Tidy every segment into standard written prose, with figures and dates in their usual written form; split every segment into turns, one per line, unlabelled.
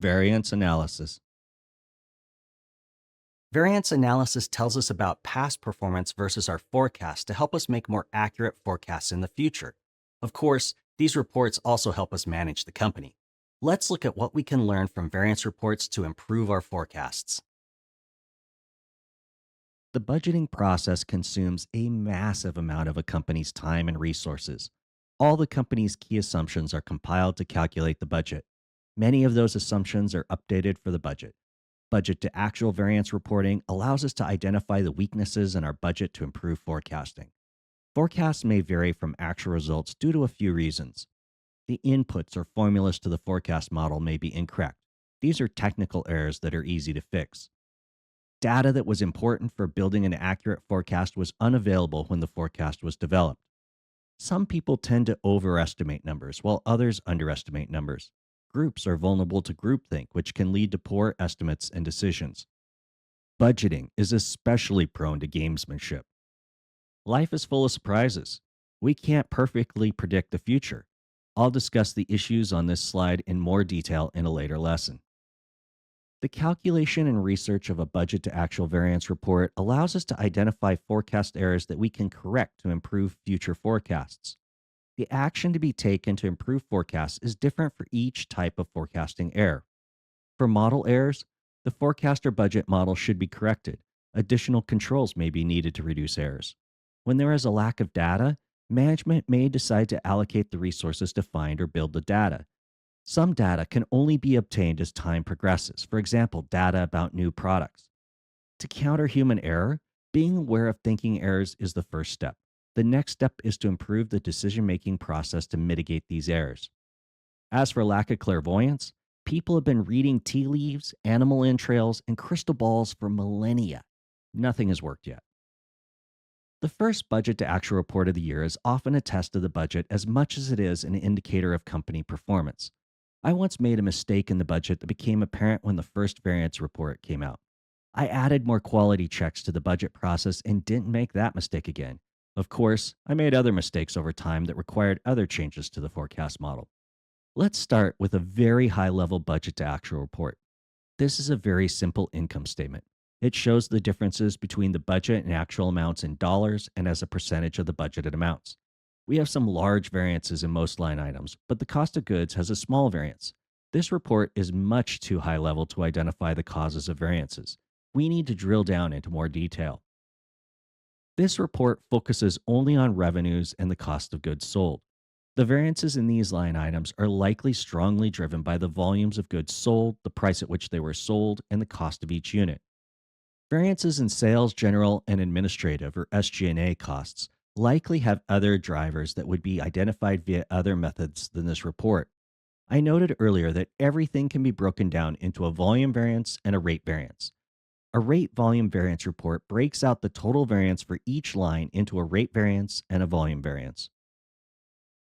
Variance analysis.
Variance analysis tells us about past performance versus our forecast to help us make more accurate forecasts in the future. Of course, these reports also help us manage the company. Let's look at what we can learn from variance reports to improve our forecasts.
The budgeting process consumes a massive amount of a company's time and resources. All the company's key assumptions are compiled to calculate the budget. Many of those assumptions are updated for the budget. Budget to actual variance reporting allows us to identify the weaknesses in our budget to improve forecasting. Forecasts may vary from actual results due to a few reasons. The inputs or formulas to the forecast model may be incorrect. These are technical errors that are easy to fix. Data that was important for building an accurate forecast was unavailable when the forecast was developed. Some people tend to overestimate numbers, while others underestimate numbers. Groups are vulnerable to groupthink, which can lead to poor estimates and decisions. Budgeting is especially prone to gamesmanship. Life is full of surprises. We can't perfectly predict the future. I'll discuss the issues on this slide in more detail in a later lesson. The calculation and research of a budget to actual variance report allows us to identify forecast errors that we can correct to improve future forecasts. The action to be taken to improve forecasts is different for each type of forecasting error. For model errors, the forecast or budget model should be corrected. Additional controls may be needed to reduce errors. When there is a lack of data, management may decide to allocate the resources to find or build the data. Some data can only be obtained as time progresses, for example, data about new products. To counter human error, being aware of thinking errors is the first step. The next step is to improve the decision making process to mitigate these errors. As for lack of clairvoyance, people have been reading tea leaves, animal entrails, and crystal balls for millennia. Nothing has worked yet. The first budget to actual report of the year is often a test of the budget as much as it is an indicator of company performance. I once made a mistake in the budget that became apparent when the first variance report came out. I added more quality checks to the budget process and didn't make that mistake again. Of course, I made other mistakes over time that required other changes to the forecast model. Let's start with a very high level budget to actual report. This is a very simple income statement. It shows the differences between the budget and actual amounts in dollars and as a percentage of the budgeted amounts. We have some large variances in most line items, but the cost of goods has a small variance. This report is much too high level to identify the causes of variances. We need to drill down into more detail. This report focuses only on revenues and the cost of goods sold. The variances in these line items are likely strongly driven by the volumes of goods sold, the price at which they were sold, and the cost of each unit. Variances in sales, general, and administrative or SG&A costs likely have other drivers that would be identified via other methods than this report. I noted earlier that everything can be broken down into a volume variance and a rate variance. A rate volume variance report breaks out the total variance for each line into a rate variance and a volume variance.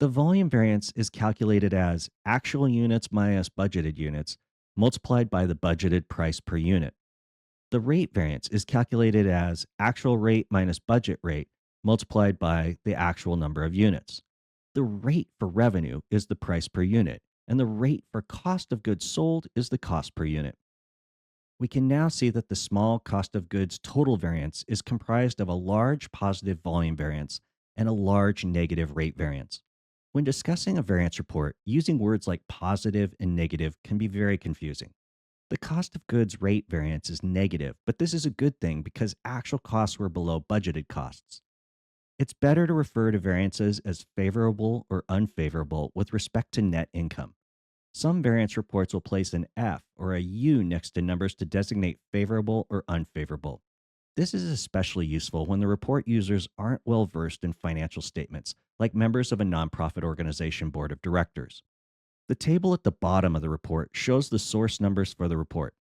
The volume variance is calculated as actual units minus budgeted units multiplied by the budgeted price per unit. The rate variance is calculated as actual rate minus budget rate multiplied by the actual number of units. The rate for revenue is the price per unit, and the rate for cost of goods sold is the cost per unit. We can now see that the small cost of goods total variance is comprised of a large positive volume variance and a large negative rate variance. When discussing a variance report, using words like positive and negative can be very confusing. The cost of goods rate variance is negative, but this is a good thing because actual costs were below budgeted costs. It's better to refer to variances as favorable or unfavorable with respect to net income. Some variance reports will place an F or a U next to numbers to designate favorable or unfavorable. This is especially useful when the report users aren't well versed in financial statements, like members of a nonprofit organization board of directors. The table at the bottom of the report shows the source numbers for the report.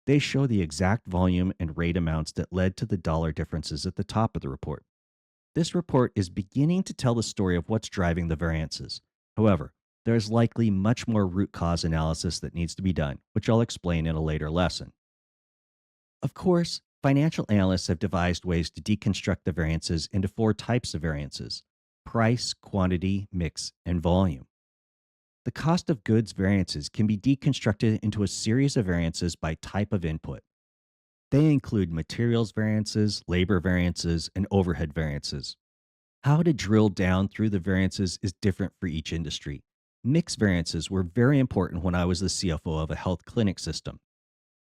They show the exact volume and rate amounts that led to the dollar differences at the top of the report. This report is beginning to tell the story of what's driving the variances. However, there is likely much more root cause analysis that needs to be done, which I'll explain in a later lesson. Of course, financial analysts have devised ways to deconstruct the variances into four types of variances: price, quantity, mix, and volume. The cost of goods variances can be deconstructed into a series of variances by type of input. They include materials variances, labor variances, and overhead variances. How to drill down through the variances is different for each industry. Mixed variances were very important when I was the CFO of a health clinic system.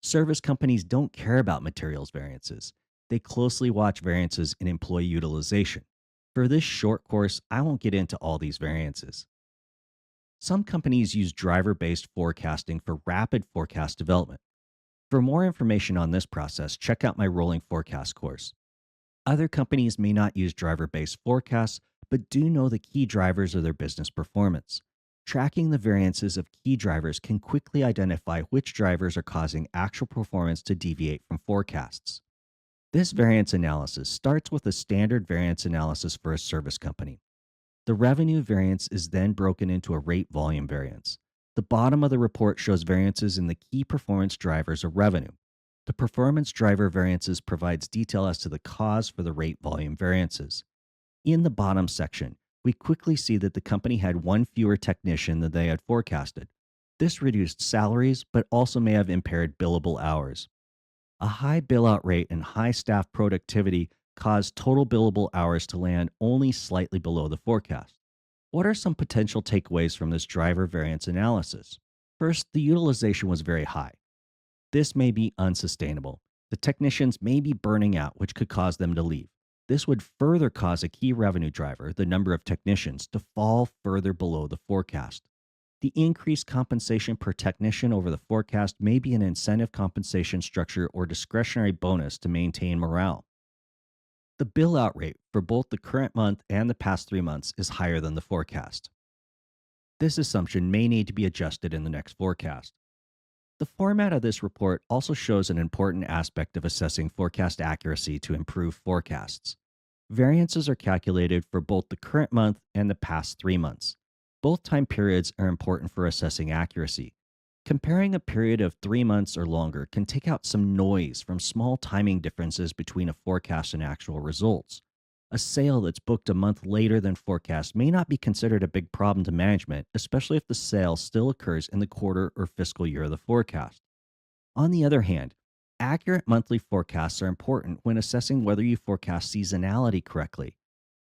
Service companies don't care about materials variances. They closely watch variances in employee utilization. For this short course, I won't get into all these variances. Some companies use driver based forecasting for rapid forecast development. For more information on this process, check out my rolling forecast course. Other companies may not use driver based forecasts, but do know the key drivers of their business performance. Tracking the variances of key drivers can quickly identify which drivers are causing actual performance to deviate from forecasts. This variance analysis starts with a standard variance analysis for a service company. The revenue variance is then broken into a rate volume variance. The bottom of the report shows variances in the key performance drivers of revenue. The performance driver variances provides detail as to the cause for the rate volume variances. In the bottom section, we quickly see that the company had one fewer technician than they had forecasted. This reduced salaries, but also may have impaired billable hours. A high bill-out rate and high staff productivity caused total billable hours to land only slightly below the forecast. What are some potential takeaways from this driver variance analysis? First, the utilization was very high. This may be unsustainable. The technicians may be burning out, which could cause them to leave. This would further cause a key revenue driver, the number of technicians, to fall further below the forecast. The increased compensation per technician over the forecast may be an incentive compensation structure or discretionary bonus to maintain morale. The bill out rate for both the current month and the past 3 months is higher than the forecast. This assumption may need to be adjusted in the next forecast. The format of this report also shows an important aspect of assessing forecast accuracy to improve forecasts. Variances are calculated for both the current month and the past 3 months. Both time periods are important for assessing accuracy. Comparing a period of 3 months or longer can take out some noise from small timing differences between a forecast and actual results. A sale that's booked a month later than forecast may not be considered a big problem to management, especially if the sale still occurs in the quarter or fiscal year of the forecast. On the other hand, accurate monthly forecasts are important when assessing whether you forecast seasonality correctly.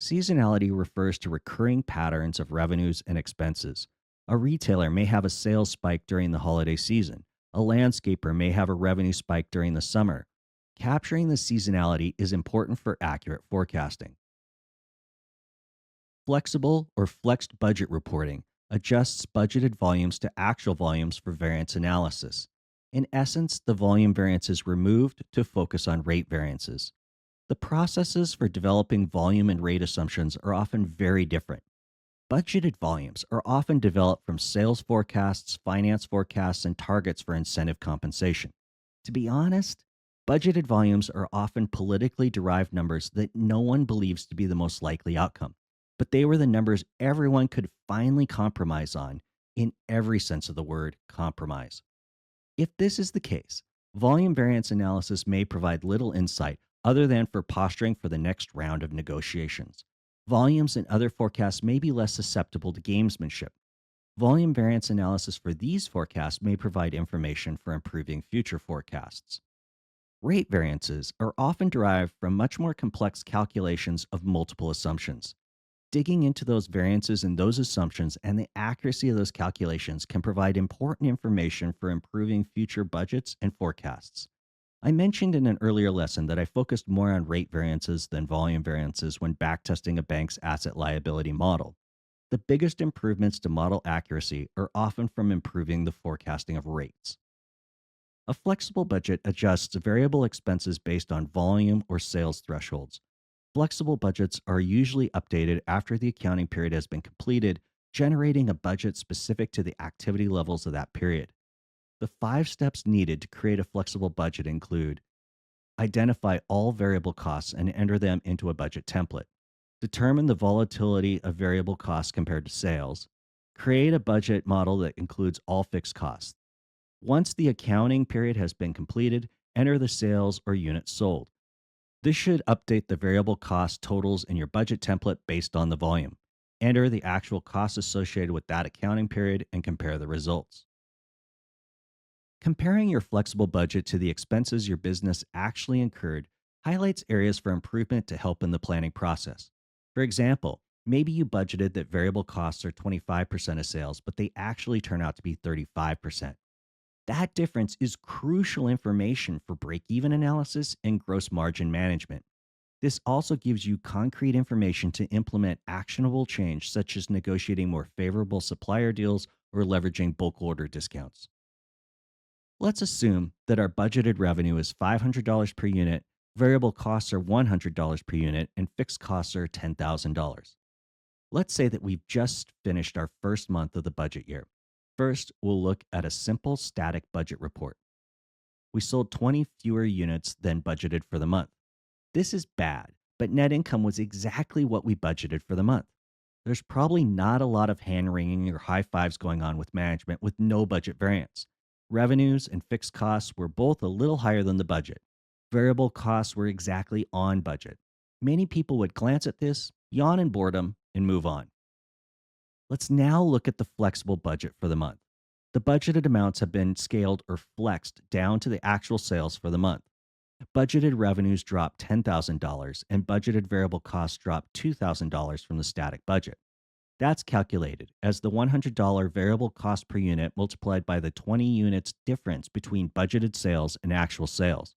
Seasonality refers to recurring patterns of revenues and expenses. A retailer may have a sales spike during the holiday season. A landscaper may have a revenue spike during the summer. Capturing the seasonality is important for accurate forecasting. Flexible or flexed budget reporting adjusts budgeted volumes to actual volumes for variance analysis. In essence, the volume variance is removed to focus on rate variances. The processes for developing volume and rate assumptions are often very different. Budgeted volumes are often developed from sales forecasts, finance forecasts, and targets for incentive compensation. To be honest, budgeted volumes are often politically derived numbers that no one believes to be the most likely outcome, but they were the numbers everyone could finally compromise on, in every sense of the word, compromise. If this is the case, volume variance analysis may provide little insight other than for posturing for the next round of negotiations. Volumes and other forecasts may be less susceptible to gamesmanship. Volume variance analysis for these forecasts may provide information for improving future forecasts. Rate variances are often derived from much more complex calculations of multiple assumptions. Digging into those variances and those assumptions and the accuracy of those calculations can provide important information for improving future budgets and forecasts. I mentioned in an earlier lesson that I focused more on rate variances than volume variances when backtesting a bank's asset liability model. The biggest improvements to model accuracy are often from improving the forecasting of rates. A flexible budget adjusts variable expenses based on volume or sales thresholds. Flexible budgets are usually updated after the accounting period has been completed, generating a budget specific to the activity levels of that period. The 5 steps needed to create a flexible budget include: identify all variable costs and enter them into a budget template, determine the volatility of variable costs compared to sales, create a budget model that includes all fixed costs. Once the accounting period has been completed, enter the sales or units sold. This should update the variable cost totals in your budget template based on the volume. Enter the actual costs associated with that accounting period and compare the results. Comparing your flexible budget to the expenses your business actually incurred highlights areas for improvement to help in the planning process. For example, maybe you budgeted that variable costs are 25% of sales, but they actually turn out to be 35%. That difference is crucial information for break even analysis and gross margin management. This also gives you concrete information to implement actionable change, such as negotiating more favorable supplier deals or leveraging bulk order discounts. Let's assume that our budgeted revenue is $500 per unit, variable costs are $100 per unit, and fixed costs are $10,000. Let's say that we've just finished our first month of the budget year. First, we'll look at a simple static budget report. We sold 20 fewer units than budgeted for the month. This is bad, but net income was exactly what we budgeted for the month. There's probably not a lot of hand wringing or high fives going on with management with no budget variance. Revenues and fixed costs were both a little higher than the budget. Variable costs were exactly on budget. Many people would glance at this, yawn in boredom, and move on. Let's now look at the flexible budget for the month. The budgeted amounts have been scaled or flexed down to the actual sales for the month. Budgeted revenues dropped $10,000 and budgeted variable costs dropped $2,000 from the static budget. That's calculated as the $100 variable cost per unit multiplied by the 20 units difference between budgeted sales and actual sales.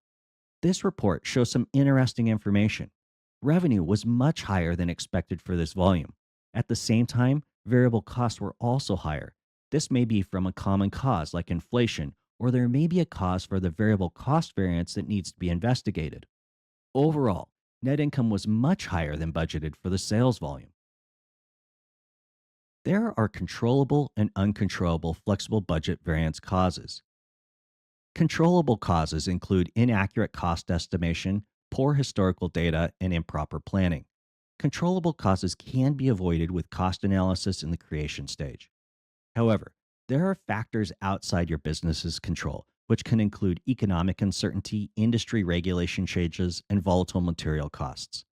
This report shows some interesting information. Revenue was much higher than expected for this volume. At the same time, variable costs were also higher. This may be from a common cause like inflation, or there may be a cause for the variable cost variance that needs to be investigated. Overall, net income was much higher than budgeted for the sales volume. There are controllable and uncontrollable flexible budget variance causes. Controllable causes include inaccurate cost estimation, poor historical data, and improper planning. Controllable causes can be avoided with cost analysis in the creation stage. However, there are factors outside your business's control, which can include economic uncertainty, industry regulation changes, and volatile material costs.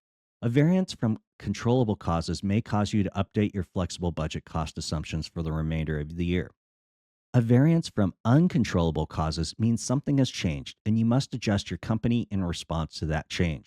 A variance from controllable causes may cause you to update your flexible budget cost assumptions for the remainder of the year. A variance from uncontrollable causes means something has changed and you must adjust your company in response to that change.